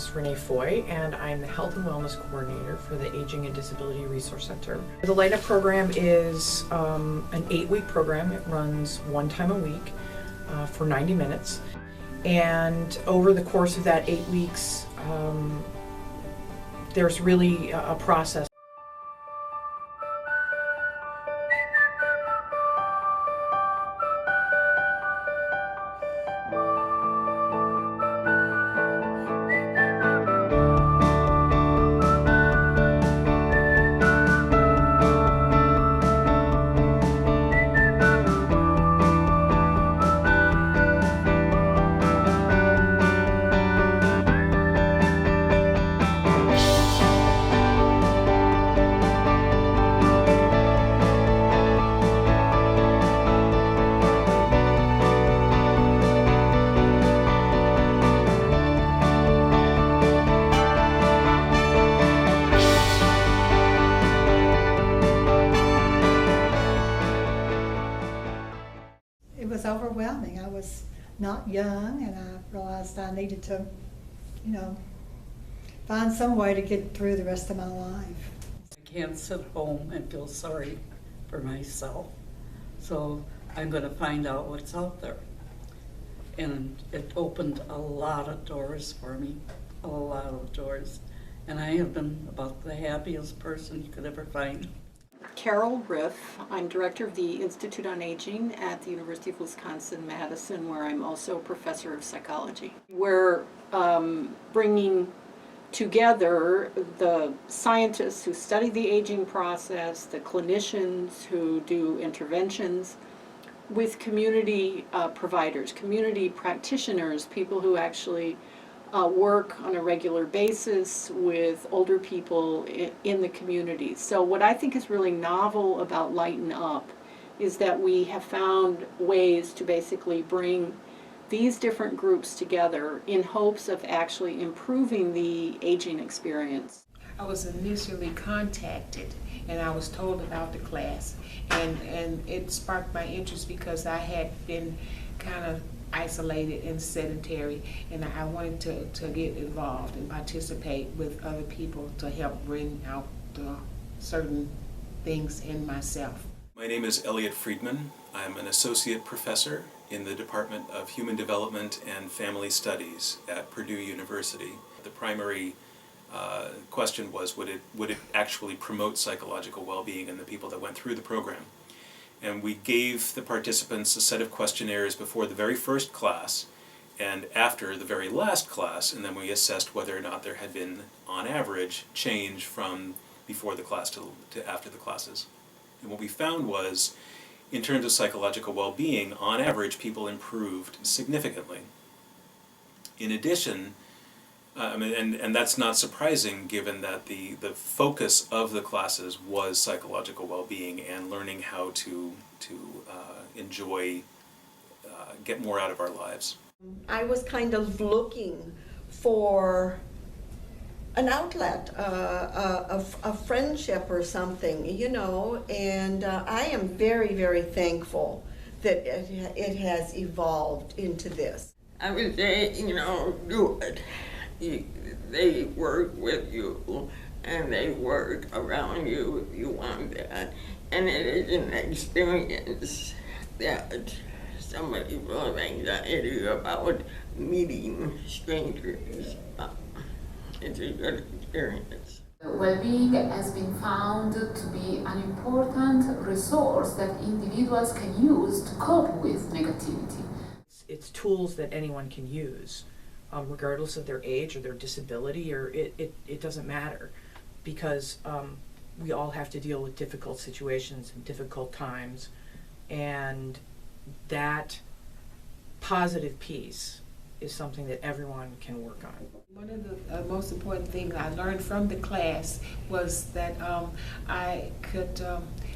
is Renee Foy, and I'm the Health and Wellness Coordinator for the Aging and Disability Resource Center. The Lighten Up program is an 8-week program. It runs one time a week for 90 minutes. And over the course of that 8 weeks, there's really a process. It was overwhelming. I was not young, and I realized I needed to, find some way to get through the rest of my life. I can't sit home and feel sorry for myself, so I'm going to find out what's out there. And it opened a lot of doors for me, a lot of doors. And I have been about the happiest person you could ever find. Carol Riff. I'm director of the Institute on Aging at the University of Wisconsin-Madison, where I'm also a professor of psychology. We're bringing together the scientists who study the aging process, the clinicians who do interventions, with community providers, community practitioners, people who actually work on a regular basis with older people in the community. So what I think is really novel about Lighten Up is that we have found ways to basically bring these different groups together in hopes of actually improving the aging experience. I was initially contacted and I was told about the class, and it sparked my interest because I had been kind of isolated and sedentary, and I wanted to get involved and participate with other people to help bring out the certain things in myself. My name is Elliot Friedman. I'm an associate professor in the Department of Human Development and Family Studies at Purdue University. The primary question was, would it actually promote psychological well-being in the people that went through the program? And we gave the participants a set of questionnaires before the very first class and after the very last class, and then we assessed whether or not there had been, on average, change from before the class to after the classes. And what we found was, in terms of psychological well-being, on average, people improved significantly. In addition, and that's not surprising given that the focus of the classes was psychological well-being and learning how to enjoy, get more out of our lives. I was kind of looking for an outlet, a friendship or something, and I am very, very thankful that it has evolved into this. I would say, do it. They work with you and they work around you if you want that. And it is an experience that somebody full of anxiety about meeting strangers. It's a good experience. Well-being has been found to be an important resource that individuals can use to cope with negativity. It's tools that anyone can use. Regardless of their age or their disability, or it doesn't matter, because we all have to deal with difficult situations and difficult times, and that positive piece is something that everyone can work on. One of the most important things I learned from the class was that I could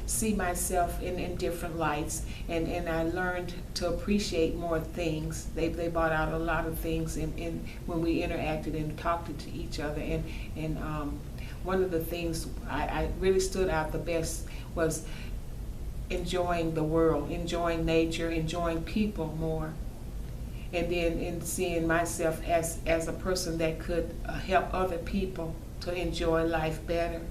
see myself in different lights, and I learned to appreciate more things. They brought out a lot of things in when we interacted and talked to each other, and one of the things I really stood out the best was enjoying the world, enjoying nature, enjoying people more. and then in seeing myself as a person that could help other people to enjoy life better.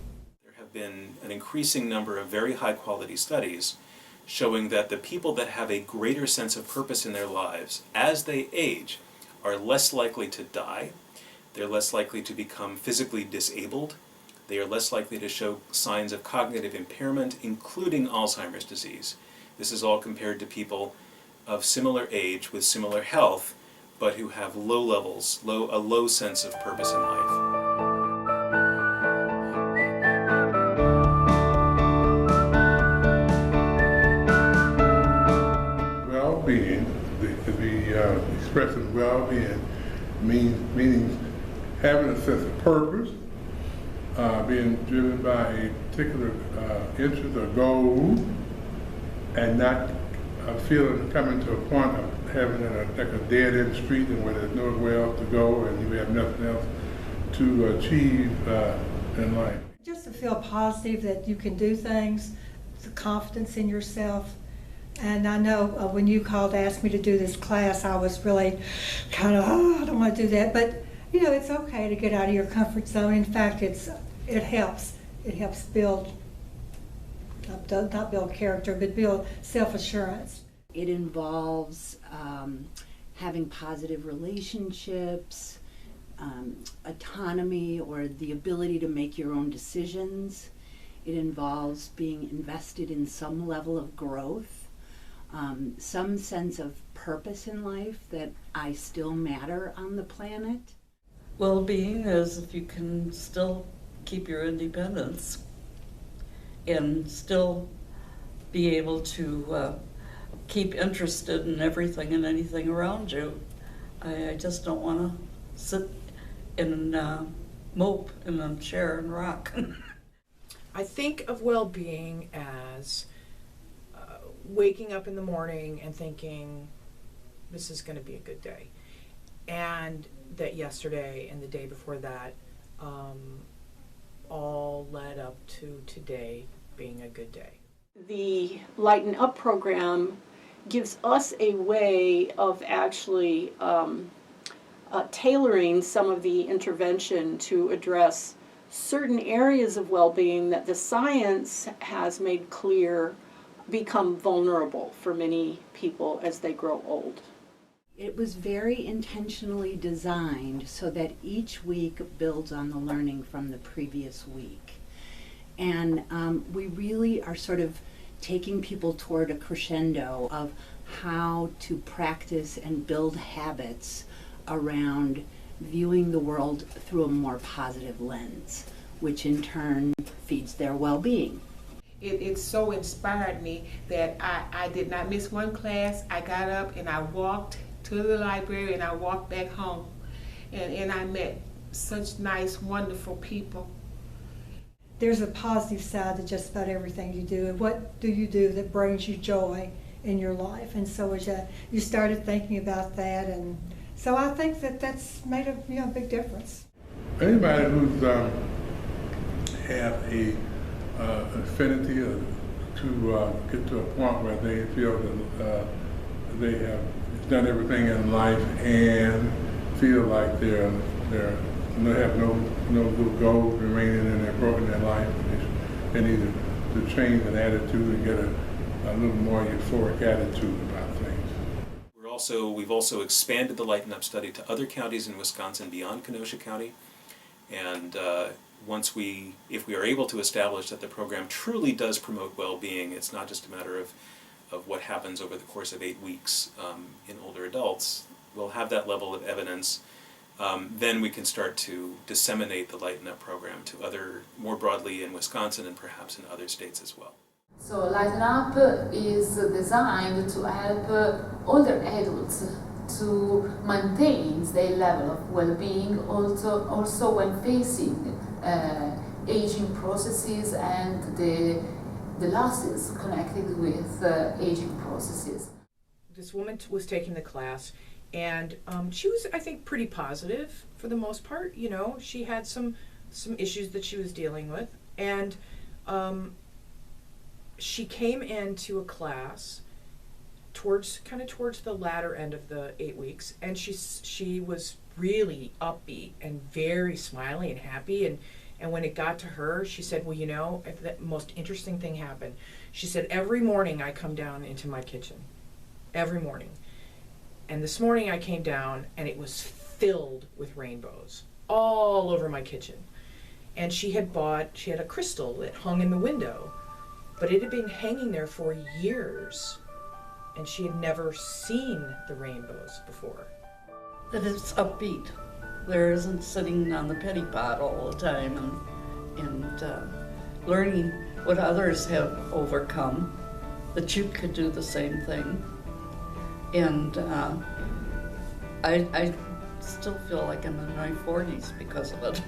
There have been an increasing number of very high quality studies showing that the people that have a greater sense of purpose in their lives as they age are less likely to die, they're less likely to become physically disabled, they are less likely to show signs of cognitive impairment, including Alzheimer's disease. This is all compared to people of similar age with similar health, but who have low levels, a low sense of purpose in life. Well-being, the expression of well-being meaning having a sense of purpose, being driven by a particular interest or goal, and not coming to a point of having like a dead-end street and where there's nowhere else to go and you have nothing else to achieve in life. Just to feel positive that you can do things, the confidence in yourself. And I know when you called to ask me to do this class, I was really kind of, I don't want to do that. But, you know, it's okay to get out of your comfort zone. In fact, it helps. It helps build, not build character, but build self-assurance. It involves having positive relationships, autonomy or the ability to make your own decisions. It involves being invested in some level of growth. Some sense of purpose in life, that I still matter on the planet. Well-being is if you can still keep your independence and still be able to keep interested in everything and anything around you. I just don't want to sit and mope in a chair and rock. I think of well-being as waking up in the morning and thinking, this is going to be a good day. And that yesterday and the day before that all led up to today being a good day. The Lighten Up program gives us a way of actually tailoring some of the intervention to address certain areas of well-being that the science has made clear become vulnerable for many people as they grow old. It was very intentionally designed so that each week builds on the learning from the previous week. And we really are sort of taking people toward a crescendo of how to practice and build habits around viewing the world through a more positive lens, which in turn feeds their well-being. It so inspired me that I did not miss one class. I got up and I walked to the library and I walked back home. And I met such nice, wonderful people. There's a positive side to just about everything you do. And what do you do that brings you joy in your life? And so as you started thinking about that, and so I think that's made a big difference. Anybody who's have a affinity to get to a point where they feel that they have done everything in life and feel like they have no good goals remaining in their life. They need to change an attitude and get a little more euphoric attitude about things. We've also expanded the Lighten Up study to other counties in Wisconsin beyond Kenosha County, and if we are able to establish that the program truly does promote well-being, it's not just a matter of what happens over the course of 8 weeks in older adults. We'll have that level of evidence. Then we can start to disseminate the Lighten Up program to more broadly in Wisconsin and perhaps in other states as well. So Lighten Up is designed to help older adults to maintain their level of well-being, also when facing aging processes and the losses connected with aging processes. This woman was taking the class, and she was, I think, pretty positive for the most part. You know, she had some issues that she was dealing with, and she came into a class towards the latter end of the 8 weeks, and she was really upbeat and very smiley and happy, and when it got to her, she said, well, you know, the most interesting thing happened. She said, every morning I come down into my kitchen, every morning, and this morning I came down and it was filled with rainbows all over my kitchen. And she had a crystal that hung in the window, but it had been hanging there for years, and she had never seen the rainbows before. That it's upbeat. There isn't sitting on the pity pot all the time and learning what others have overcome, that you could do the same thing. And I still feel like I'm in my 40s because of it.